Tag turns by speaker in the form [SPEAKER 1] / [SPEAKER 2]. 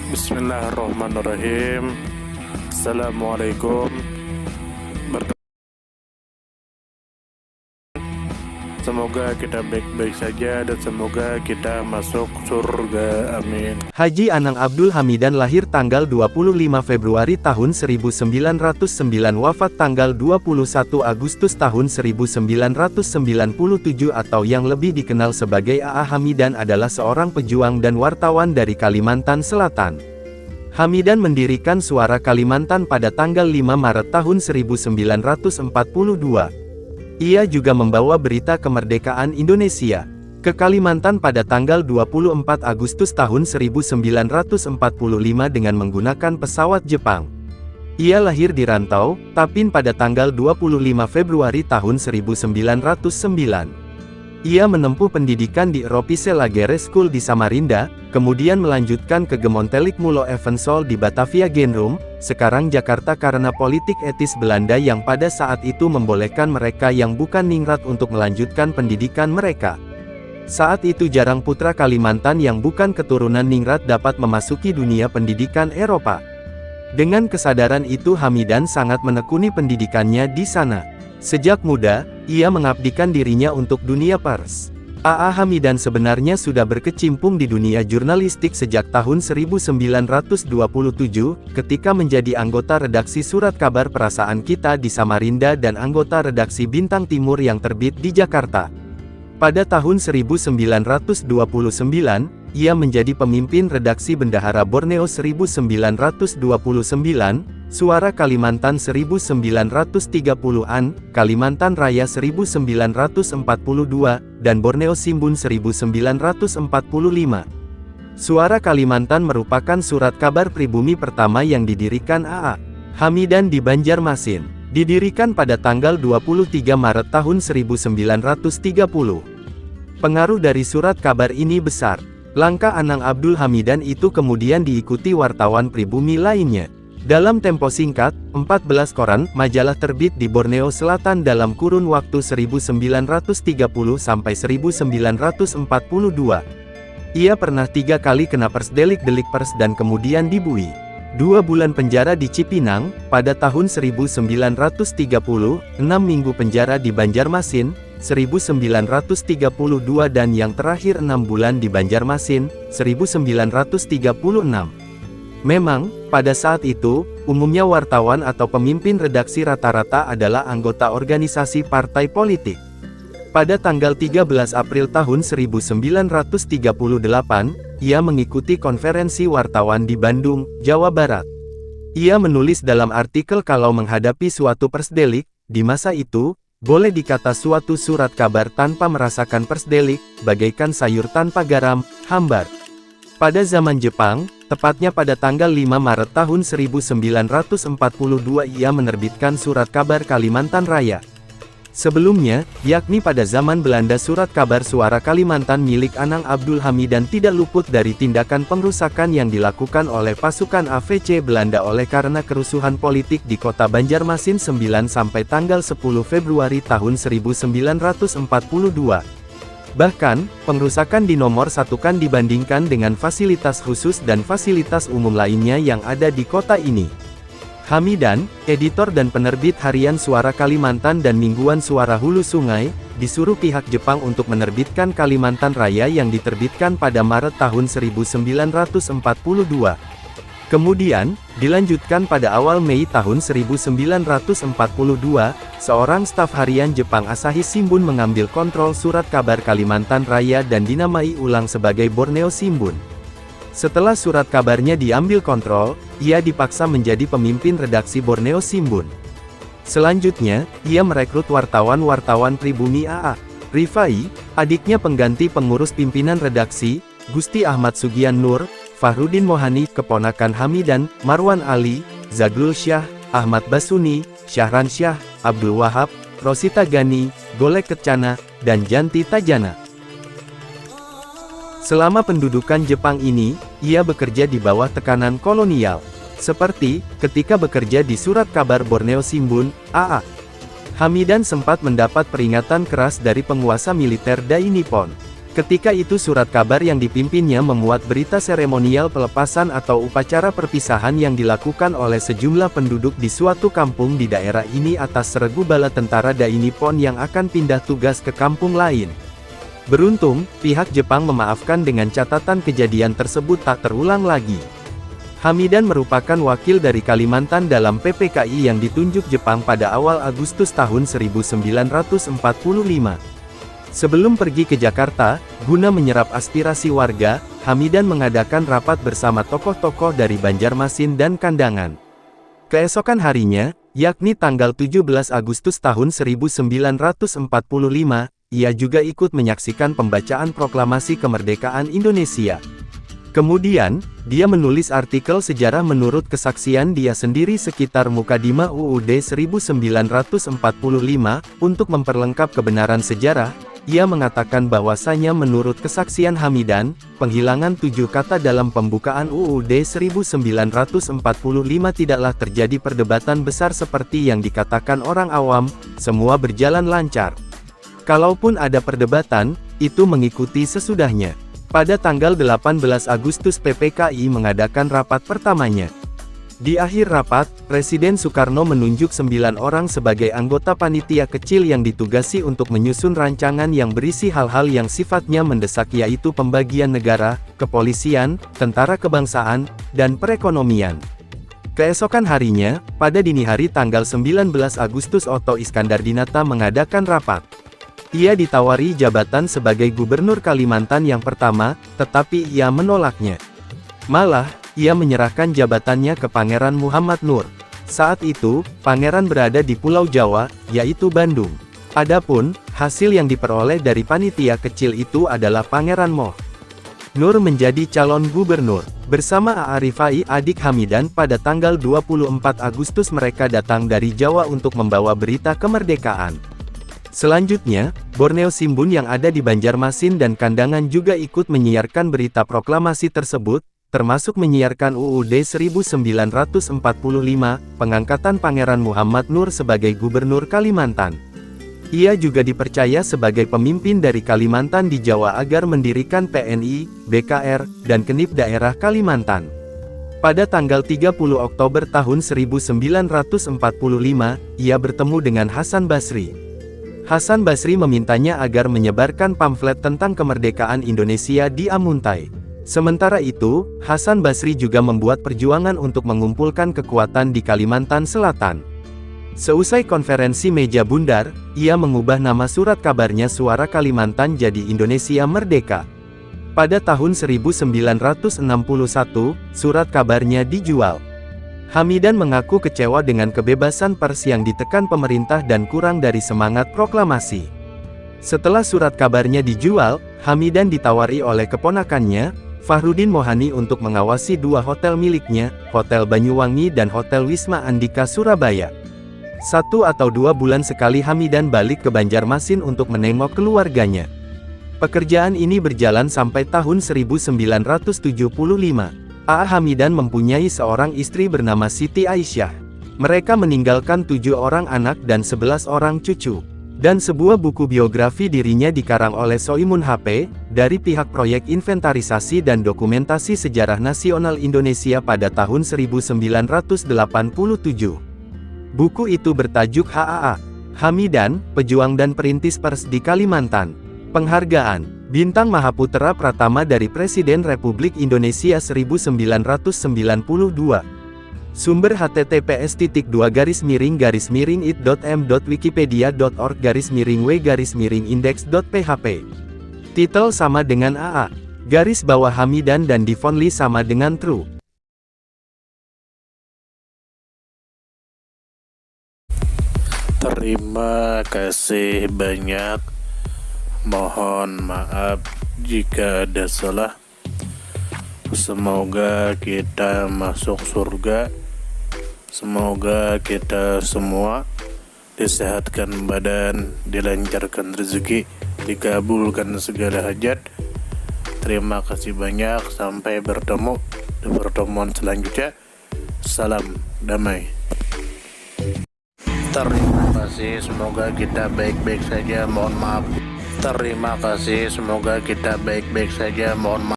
[SPEAKER 1] Bismillahirrahmanirrahim. Assalamualaikum. Semoga kita baik-baik saja dan semoga kita masuk surga. Amin.
[SPEAKER 2] Haji Anang Abdul Hamidan lahir tanggal 25 Februari tahun 1909, wafat tanggal 21 Agustus tahun 1997 atau yang lebih dikenal sebagai A.A. Hamidan adalah seorang pejuang dan wartawan dari Kalimantan Selatan. Hamidan mendirikan Suara Kalimantan pada tanggal 5 Maret tahun 1942. Ia juga membawa berita kemerdekaan Indonesia ke Kalimantan pada tanggal 24 Agustus tahun 1945 dengan menggunakan pesawat Jepang. Ia lahir di Rantau, Tapin pada tanggal 25 Februari tahun 1909. Ia menempuh pendidikan di Europese Lagere School di Samarinda, kemudian melanjutkan ke Gemontelik Mulo Evensol di Batavia Genrum, sekarang Jakarta karena politik etis Belanda yang pada saat itu membolehkan mereka yang bukan ningrat untuk melanjutkan pendidikan mereka. Saat itu jarang putra Kalimantan yang bukan keturunan ningrat dapat memasuki dunia pendidikan Eropa. Dengan kesadaran itu Hamidan sangat menekuni pendidikannya di sana. Sejak muda, ia mengabdikan dirinya untuk dunia pers. A.A. Hamidan sebenarnya sudah berkecimpung di dunia jurnalistik sejak tahun 1927, ketika menjadi anggota redaksi Surat Kabar Perasaan Kita di Samarinda dan anggota redaksi Bintang Timur yang terbit di Jakarta. Pada tahun 1929, ia menjadi pemimpin redaksi Bendahara Borneo 1929, Suara Kalimantan 1930-an, Kalimantan Raya 1942, dan Borneo Simbun 1945. Suara Kalimantan merupakan surat kabar pribumi pertama yang didirikan A.A. Hamidan di Banjarmasin. Didirikan pada tanggal 23 Maret tahun 1930. Pengaruh dari surat kabar ini besar. Langkah Anang Abdul Hamidan itu kemudian diikuti wartawan pribumi lainnya. Dalam tempo singkat, 14 koran, majalah terbit di Borneo Selatan dalam kurun waktu 1930 sampai 1942. Ia pernah 3 kali kena persdelik-delik pers dan kemudian dibui 2 bulan penjara di Cipinang, pada tahun 1930, 6 minggu penjara di Banjarmasin, 1932 dan yang terakhir 6 bulan di Banjarmasin, 1936. Memang, pada saat itu, umumnya wartawan atau pemimpin redaksi rata-rata adalah anggota organisasi partai politik. Pada tanggal 13 April tahun 1938, ia mengikuti konferensi wartawan di Bandung, Jawa Barat. Ia menulis dalam artikel kalau menghadapi suatu persdelik, di masa itu, boleh dikata suatu surat kabar tanpa merasakan persdelik, bagaikan sayur tanpa garam, hambar. Pada zaman Jepang, tepatnya pada tanggal 5 Maret tahun 1942 ia menerbitkan Surat Kabar Kalimantan Raya. Sebelumnya, yakni pada zaman Belanda surat kabar Suara Kalimantan milik Anang Abdul Hamidan tidak luput dari tindakan pengrusakan yang dilakukan oleh pasukan AVC Belanda oleh karena kerusuhan politik di kota Banjarmasin 9 sampai tanggal 10 Februari tahun 1942. Bahkan, pengrusakan dinomor satukan dibandingkan dengan fasilitas khusus dan fasilitas umum lainnya yang ada di kota ini. Hamidan, editor dan penerbit harian Suara Kalimantan dan mingguan Suara Hulu Sungai, disuruh pihak Jepang untuk menerbitkan Kalimantan Raya yang diterbitkan pada Maret tahun 1942. Kemudian, dilanjutkan pada awal Mei tahun 1942, seorang staf harian Jepang Asahi Shimbun mengambil kontrol Surat Kabar Kalimantan Raya dan dinamai ulang sebagai Borneo Shimbun. Setelah surat kabarnya diambil kontrol, ia dipaksa menjadi pemimpin redaksi Borneo Shimbun. Selanjutnya, ia merekrut wartawan-wartawan pribumi A.A. Rifai, adiknya pengganti pengurus pimpinan redaksi, Gusti Ahmad Sugian Nur, Fahrudin Mohani, keponakan Hamidan, Marwan Ali, Zaglul Syah, Ahmad Basuni, Syahran Syah, Abdul Wahab, Rosita Gani, Golek Kencana, dan Janti Tajana. Selama pendudukan Jepang ini, ia bekerja di bawah tekanan kolonial. Seperti, ketika bekerja di Surat Kabar Borneo Shimbun, A.A. Hamidan sempat mendapat peringatan keras dari penguasa militer Dai Nippon. Ketika itu surat kabar yang dipimpinnya memuat berita seremonial pelepasan atau upacara perpisahan yang dilakukan oleh sejumlah penduduk di suatu kampung di daerah ini atas seregu bala tentara Dai Nippon yang akan pindah tugas ke kampung lain. Beruntung, pihak Jepang memaafkan dengan catatan kejadian tersebut tak terulang lagi. Hamidan merupakan wakil dari Kalimantan dalam PPKI yang ditunjuk Jepang pada awal Agustus tahun 1945. Sebelum pergi ke Jakarta, guna menyerap aspirasi warga, Hamidan mengadakan rapat bersama tokoh-tokoh dari Banjarmasin dan Kandangan. Keesokan harinya, yakni tanggal 17 Agustus tahun 1945, ia juga ikut menyaksikan pembacaan proklamasi kemerdekaan Indonesia. Kemudian, dia menulis artikel sejarah menurut kesaksian dia sendiri sekitar Mukadimah UUD 1945, untuk memperlengkap kebenaran sejarah. Ia mengatakan bahwasanya menurut kesaksian Hamidan, penghilangan 7 kata dalam pembukaan UUD 1945 tidaklah terjadi perdebatan besar seperti yang dikatakan orang awam, semua berjalan lancar. Kalaupun ada perdebatan, itu mengikuti sesudahnya. Pada tanggal 18 Agustus PPKI mengadakan rapat pertamanya. Di akhir rapat, Presiden Soekarno menunjuk 9 orang sebagai anggota panitia kecil yang ditugasi untuk menyusun rancangan yang berisi hal-hal yang sifatnya mendesak yaitu pembagian negara, kepolisian, tentara kebangsaan, dan perekonomian. Keesokan harinya, pada dini hari tanggal 19 Agustus Otto Iskandardinata mengadakan rapat. Ia ditawari jabatan sebagai Gubernur Kalimantan yang pertama, tetapi ia menolaknya. Malah, ia menyerahkan jabatannya ke Pangeran Muhammad Nur. Saat itu, Pangeran berada di Pulau Jawa, yaitu Bandung. Adapun, hasil yang diperoleh dari panitia kecil itu adalah Pangeran Moh Nur menjadi calon gubernur. Bersama A.A. Rifai adik Hamidan pada tanggal 24 Agustus mereka datang dari Jawa untuk membawa berita kemerdekaan. Selanjutnya, Borneo Simbun yang ada di Banjarmasin dan Kandangan juga ikut menyiarkan berita proklamasi tersebut, termasuk menyiarkan UUD 1945, pengangkatan Pangeran Muhammad Nur sebagai Gubernur Kalimantan. Ia juga dipercaya sebagai pemimpin dari Kalimantan di Jawa agar mendirikan PNI, BKR, dan Kenip daerah Kalimantan. Pada tanggal 30 Oktober tahun 1945, ia bertemu dengan Hasan Basri. Hasan Basri memintanya agar menyebarkan pamflet tentang kemerdekaan Indonesia di Amuntai. Sementara itu, Hasan Basri juga membuat perjuangan untuk mengumpulkan kekuatan di Kalimantan Selatan. Seusai konferensi meja bundar, ia mengubah nama surat kabarnya Suara Kalimantan jadi Indonesia Merdeka. Pada tahun 1961, surat kabarnya dijual. Hamidan mengaku kecewa dengan kebebasan pers yang ditekan pemerintah dan kurang dari semangat proklamasi. Setelah surat kabarnya dijual, Hamidan ditawari oleh keponakannya, Fahrudin Mohani untuk mengawasi 2 hotel miliknya, Hotel Banyuwangi dan Hotel Wisma Andika Surabaya. 1 atau 2 bulan sekali Hamidan balik ke Banjarmasin untuk menengok keluarganya. Pekerjaan ini berjalan sampai tahun 1975. A.A. Hamidan mempunyai seorang istri bernama Siti Aisyah. Mereka meninggalkan 7 orang anak dan 11 orang cucu. Dan sebuah buku biografi dirinya dikarang oleh Soimun HP, dari pihak Proyek Inventarisasi dan Dokumentasi Sejarah Nasional Indonesia pada tahun 1987. Buku itu bertajuk H.A.A. Hamidan, Pejuang dan Perintis Pers di Kalimantan. Penghargaan Bintang Mahaputra Pratama dari Presiden Republik Indonesia 1992. Sumber https://it.m.wikipedia.org/w/index.php. Titel sama dengan A.A. Hamidan dan Divon Lee sama dengan True.
[SPEAKER 1] Terima kasih banyak. Mohon maaf jika ada salah. Semoga kita masuk surga. Semoga kita semua disehatkan badan, dilancarkan rezeki, dikabulkan segala hajat. Terima kasih banyak. Sampai bertemu di pertemuan selanjutnya. Salam damai. Terima kasih. Semoga kita baik-baik saja. Mohon maaf Terima kasih, semoga kita baik-baik saja. Mohon maaf